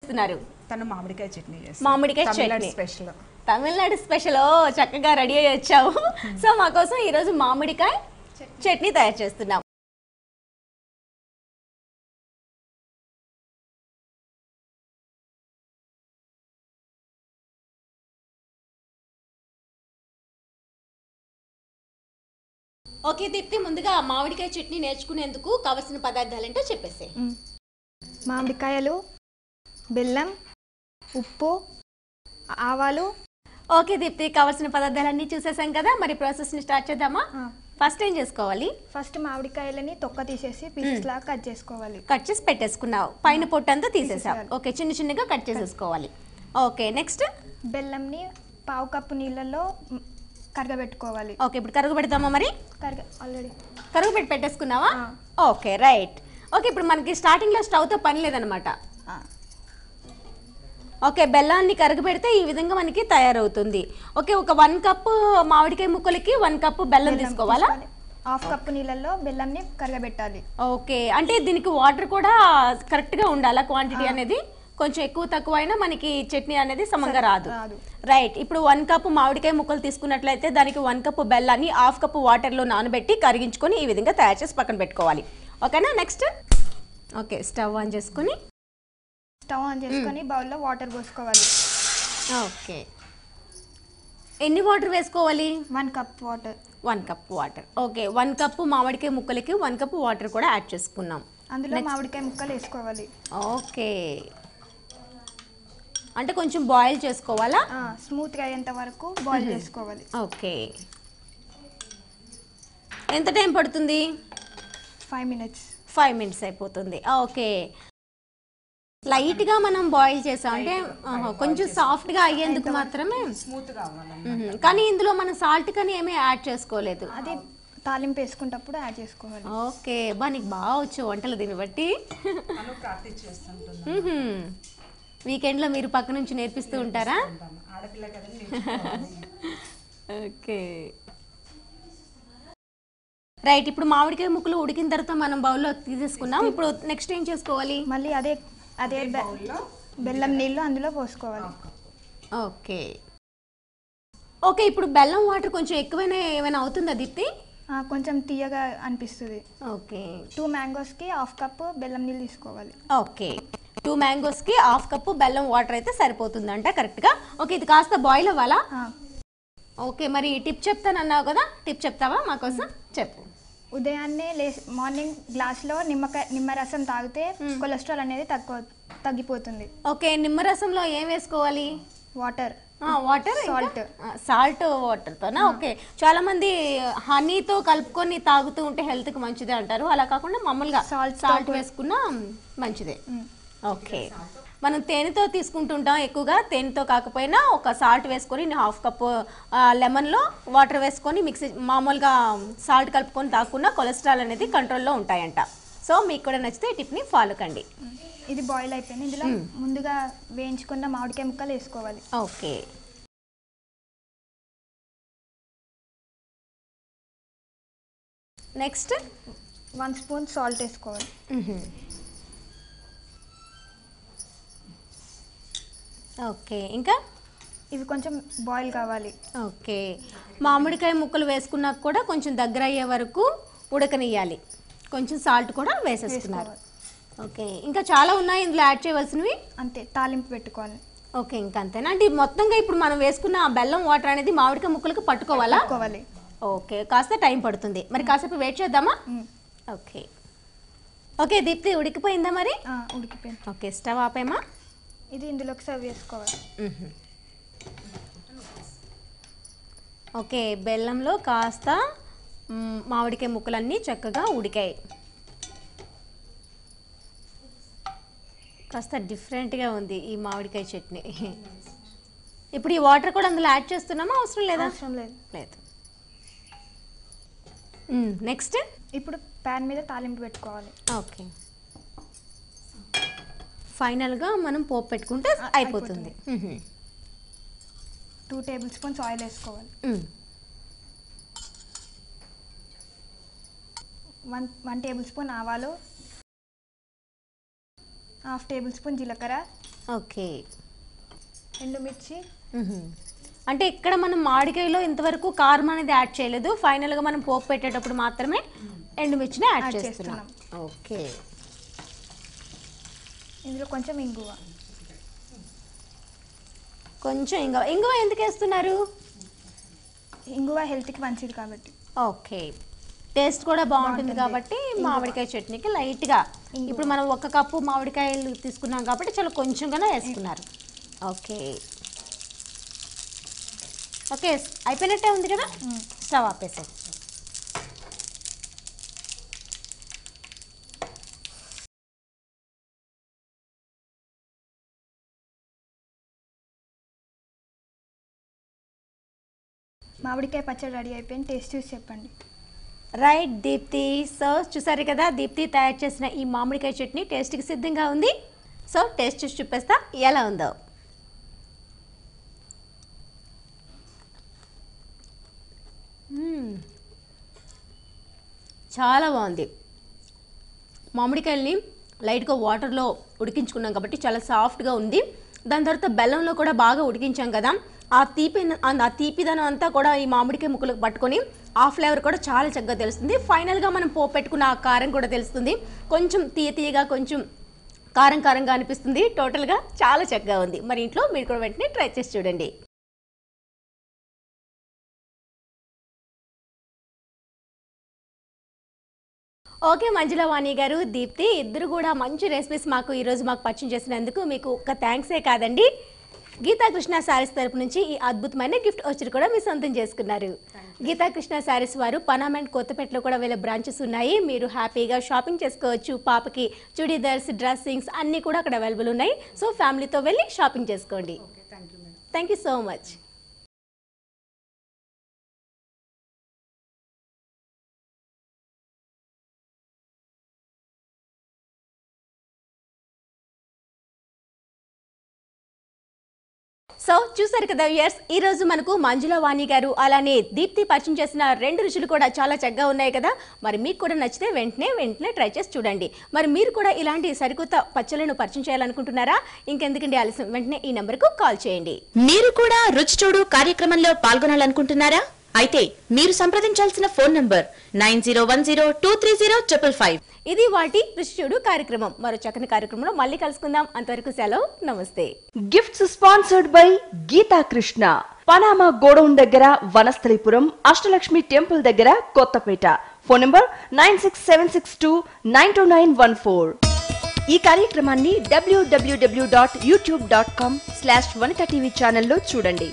చేస్తున్నారు? తను మామిడికాయ చట్నీ చేస్తుంది. మామిడికాయ చట్నీ స్పెషల్. తమిళనాడు స్పెషల్. చక్కగా రెడీ అయ్యి వచ్చావు. సో మా కోసం ఈరోజు మామిడికాయ చట్నీ తయారు చేస్తున్నాం. ఓకే దీప్తి, ముందుగా మామిడికాయ చట్నీ నేర్చుకునేందుకు కావలసిన పదార్థాలు ఏంటో చెప్పేసి. మామిడికాయలు, బెల్లం, ఉప్పు, ఆవాలు. ఓకే దీప్తి, కావాల్సిన పదార్థాలన్నీ చూసేసాం కదా, మరి ప్రాసెస్ని స్టార్ట్ చేద్దామా? ఫస్ట్ ఏం చేసుకోవాలి? ఫస్ట్ మామిడికాయలని తొక్క తీసేసి పీసెస్ లాగా కట్ చేసుకోవాలి. కట్ చేసి పెట్టేసుకున్నావు, పైన పొట్టంతా తీసేసావు. ఓకే, చిన్న చిన్నగా కట్ చేసేసుకోవాలి. ఓకే నెక్స్ట్ బెల్లంని పావు కప్పు నీళ్ళల్లో కరగబెట్టుకోవాలి. ఓకే, ఇప్పుడు కరుగు పెడతామా? మరి ఆల్రెడీ కరుగు పెట్టి పెట్టేసుకున్నావా? Okay right. ఓకే, ఇప్పుడు మనకి స్టార్టింగ్లో స్టవ్తో పని లేదనమాట. ఓకే, బెల్లాన్ని కరుగు పెడితే ఈ విధంగా మనకి తయారవుతుంది. ఓకే, ఒక 1 కప్పు మామిడికాయ ముక్కలకి 1 కప్పు బెల్లం తీసుకోవాలా? హాఫ్ కప్పు నీళ్ళల్లో బెల్లంని కరగబెట్టాలి. ఓకే, అంటే దీనికి వాటర్ కూడా కరెక్ట్గా ఉండాలా? క్వాంటిటీ అనేది కొంచెం ఎక్కువ తక్కువ అయినా మనకి చట్నీ అనేది సమంగా రాదు. రైట్. ఇప్పుడు 1 కప్పు మామిడికాయ ముక్కలు తీసుకున్నట్లయితే దానికి 1 కప్పు బెల్లాన్ని హాఫ్ కప్పు వాటర్లో నానబెట్టి కరిగించుకొని ఈ విధంగా తయారు చేసి పక్కన పెట్టుకోవాలి. ఓకేనా? నెక్స్ట్ ఓకే, స్టవ్ ఆన్ చేసుకొని బౌల్లో వాటర్ పోసుకోవాలి. ఓకే, ఎన్ని వాటర్ వేసుకోవాలి? 1 cup water. 1 cup water. Okay, 1 cup మామిడికాయ ముక్కలకి 1 కప్పు వాటర్ కూడా యాడ్ చేసుకున్నాం. అందులో మామిడికాయ ముక్కలు వేసుకోవాలి. ఓకే, అంటే కొంచెం బాయిల్ చేసుకోవాలా? స్మూత్గా అయ్యేంత వరకు బాయిల్ చేసుకోవాలి. ఓకే, ఎంత టైం పడుతుంది? 5 మినిట్స్. 5 మినిట్స్ అయిపోతుంది. ఓకే, లైట్గా మనం బాయిల్ చేసాం అంటే కొంచెం సాఫ్ట్గా అయ్యేందుకు మాత్రమే. కానీ ఇందులో మనం సాల్ట్ కానీ ఏమీ యాడ్ చేసుకోలేదు. అది తాలింపు వేసుకుంటప్పుడు యాడ్ చేసుకోవాలి. ఓకే, నీకు బాగా వచ్చు వంటలు దీన్ని బట్టి. వీకెండ్లో మీరు పక్క నుంచి నేర్పిస్తూ ఉంటారా? Okay right. ఇప్పుడు మామిడికాయ ముక్కలు ఉడికిన తర్వాత మనం బౌల్లో తీసేసుకున్నాం. ఇప్పుడు నెక్స్ట్ ఏం చేసుకోవాలి? మళ్ళీ అదే బెల్లం నీళ్ళు అందులో పోసుకోవాలి. ఓకే ఓకే, ఇప్పుడు బెల్లం వాటర్ కొంచెం ఎక్కువైనా ఏమైనా అవుతుందా దీప్తి? కొంచెం తీయగా అనిపిస్తుంది. ఓకే, 2 మ్యాంగోస్కి హాఫ్ కప్ బెల్లం నీళ్ళు తీసుకోవాలి. ఓకే, 2 మ్యాంగోస్కి హాఫ్ కప్పు బెల్లం వాటర్ అయితే సరిపోతుందంట కరెక్ట్గా. ఓకే, ఇది కాస్త బాయిల్ అవ్వాలా? ఓకే, మరి టిప్ చెప్తానన్నావు కదా, టిప్ చెప్తావా మా కోసం? చెప్పు. ఉదయాన్నే మార్నింగ్ గ్లాస్లో నిమ్మరసం తాగితే కొలెస్ట్రాల్ అనేది తగ్గిపోతుంది. ఓకే, నిమ్మరసంలో ఏం వేసుకోవాలి? Water, salt వాటర్తోనా? ఓకే, చాలా మంది హనీతో కలుపుకొని తాగుతూ ఉంటే హెల్త్కి మంచిదే అంటారు. అలా కాకుండా మామూలుగా సాల్ట్ వేసుకున్నా మంచిదే. ఓకే, మనం తేనెతో తీసుకుంటుంటాం ఎక్కువగా. తేనెతో కాకపోయినా ఒక సాల్ట్ వేసుకొని హాఫ్ కప్ లెమన్లో వాటర్ వేసుకొని మిక్సీ మామూలుగా సాల్ట్ కలుపుకొని తాకున్నా కొలెస్ట్రాల్ అనేది కంట్రోల్లో ఉంటాయంట. సో మీకు కూడా నచ్చితే ఈ టిప్ని ఫాలో కండి. ఇది బాయిల్ అయిపోయింది. ఇందులో ముందుగా వేయించుకున్న మామిడికాయ ముక్కలు వేసుకోవాలి. ఓకే, నెక్స్ట్ 1 స్పూన్ సాల్ట్ వేసుకోవాలి. ఓకే, ఇంకా ఇవి కొంచెం బాయిల్ కావాలి. ఓకే, మామిడికాయ ముక్కలు వేసుకున్నాక కూడా కొంచెం దగ్గర అయ్యే వరకు ఉడకనియాలి. కొంచెం సాల్ట్ కూడా వేసేస్తున్నారు. ఓకే, ఇంకా చాలా ఉన్నాయి ఇందులో యాడ్ చేయవలసినవి. అంతే, తాలింపు పెట్టుకోవాలి. ఓకే, ఇంకా అంతేనా? అంటే మొత్తంగా ఇప్పుడు మనం వేసుకున్న ఆ బెల్లం వాటర్ అనేది మామిడికాయ ముక్కలకు పట్టుకోవాలా? ఓకే, కాస్త టైం పడుతుంది. మరి కాసేపు వెయిట్ చేద్దామా? ఓకే ఓకే దీప్తి, ఉడికిపోయిందా మరి? ఉడికిపోయింది. ఓకే, స్టవ్ ఆపేమా? ఇది ఇందులోకి సర్వ్ చేసుకోవాలి. ఓకే, బెల్లంలో కాస్త మామిడికాయ ముక్కలన్నీ చక్కగా ఉడికాయి. కాస్త డిఫరెంట్గా ఉంది ఈ మామిడికాయ చట్నీ. ఇప్పుడు ఈ వాటర్ కూడా అందులో యాడ్ చేస్తున్నామా? అవసరం లేదా? అవసరం లేదు. నెక్స్ట్ ఇప్పుడు ప్యాన్ మీద తాలింపు పెట్టుకోవాలి. ఓకే, ఫైనల్గా మనం పోపు పెట్టుకుంటే అయిపోతుంది. 2 టేబుల్ స్పూన్స్ ఆయిల్ వేసుకోవాలి. 1 టేబుల్ స్పూన్ ఆవాలు, 1/2 టేబుల్ స్పూన్ జీలకర్ర, ఓకే. ఎండుమిర్చి. అంటే ఇక్కడ మనం మామిడికాయలో ఇంతవరకు కారం అనేది యాడ్ చేయలేదు, ఫైనల్గా మనం పోపు పెట్టేటప్పుడు మాత్రమే ఎండుమిర్చిని యాడ్ చేస్తున్నాం. ఓకే. ఇందులో కొంచెం ఇంగువ. కొంచెం ఇంగువ ఎందుకు వేస్తున్నారు? ఇంగువ హెల్త్కి మంచిది కాబట్టి. ఓకే. టేస్ట్ కూడా బాగుంటుంది కాబట్టి మామిడికాయ చట్నీకి లైట్గా. ఇప్పుడు మనం 1 కప్పు మామిడికాయలు తీసుకున్నాం కాబట్టి చాలా కొంచెంగానే వేసుకున్నారు. ఓకే ఓకే, అయిపోయినట్టే ఉంది కదా, స్టవ్ ఆపేసాం. మామిడికాయ పచ్చడి రెడీ అయిపోయింది, టేస్ట్ చూసి చెప్పండి. రైట్ దీప్తి. సో చూసారు కదా, దీప్తి తయారు చేసిన ఈ మామిడికాయ చట్నీ టేస్ట్కి సిద్ధంగా ఉంది. సో టేస్ట్ చూసి చూపిస్తా ఎలా ఉందో. చాలా బాగుంది. మామిడికాయల్ని లైట్గా వాటర్లో ఉడికించుకున్నాం కాబట్టి చాలా సాఫ్ట్గా ఉంది. దాని తర్వాత బెల్లంలో కూడా బాగా ఉడికించాం కదా, ఆ తీపిదనం అంతా కూడా ఈ మామిడికాయ ముక్కలకు పట్టుకొని ఆ ఫ్లేవర్ కూడా చాలా చక్కగా తెలుస్తుంది. ఫైనల్గా మనం పోపు పెట్టుకున్న ఆ కారం కూడా తెలుస్తుంది. కొంచెం తీయగా కొంచెం కారంగా అనిపిస్తుంది. టోటల్గా చాలా చక్కగా ఉంది. మరి ఇంట్లో మీరు కూడా వెంటనే ట్రై చేసి చూడండి. ఓకే, మంజుల వాణి గారు, దీప్తి ఇద్దరు కూడా మంచి రెసిపీస్ ఈరోజు మాకు పరిచయం చేసినందుకు మీకు ఒక థ్యాంక్సే కాదండి, గీతాకృష్ణ శారీస్ తరపు నుంచి ఈ అద్భుతమైన గిఫ్ట్ వచ్చి కూడా మీరు సొంతం చేసుకున్నారు. గీతాకృష్ణ శారీస్ వారు పనామెంట్ కొత్తపేటలో కూడా వీళ్ళ బ్రాంచెస్ ఉన్నాయి. మీరు హ్యాపీగా షాపింగ్ చేసుకోవచ్చు. పాపకి చుడీదార్స్, డ్రెస్సింగ్స్ అన్నీ కూడా అక్కడ అవైలబుల్ ఉన్నాయి. సో ఫ్యామిలీతో వెళ్ళి షాపింగ్ చేసుకోండి. Thank you so much. So చూసారు కదా వ్యూయర్స్, ఈ రోజు మనకు మంజుల వాణి గారు అలానే దీప్తి పరిచయం చేసిన 2 రుచులు కూడా చాలా చక్కగా ఉన్నాయి కదా. మరి మీకు కూడా నచ్చితే వెంటనే ట్రై చేసి చూడండి. మరి మీరు కూడా ఇలాంటి సరికొత్త పచ్చళ్ళను పరిచయం చేయాలనుకుంటున్నారా? ఇంకెందుకండి ఆలస్యం, వెంటనే ఈ నెంబర్కు కాల్ చేయండి. మీరు కూడా రుచి చూడు కార్యక్రమంలో పాల్గొనాలనుకుంటున్నారా? అయితే మీరు సంప్రదించాల్సిన ఫోన్ నంబర్ 9010230555. ఇది వాటి రుచి చూడు కార్యక్రమం. మరో చక్కని కార్యక్రమంలో మళ్ళీ కలుసుకుందాం. అంతవరకు సెలవు, నమస్తే. Gifts sponsored by Geetha Krishna, Panama godown దగ్గర, వనస్థలిపురం, అష్టలక్ష్మి టెంపుల్ దగ్గర, కొత్తపేట. Phone number 9676292914. ఈ కార్యక్రమాన్ని www.youtube.com/vanitatv ఛానల్లో చూడండి.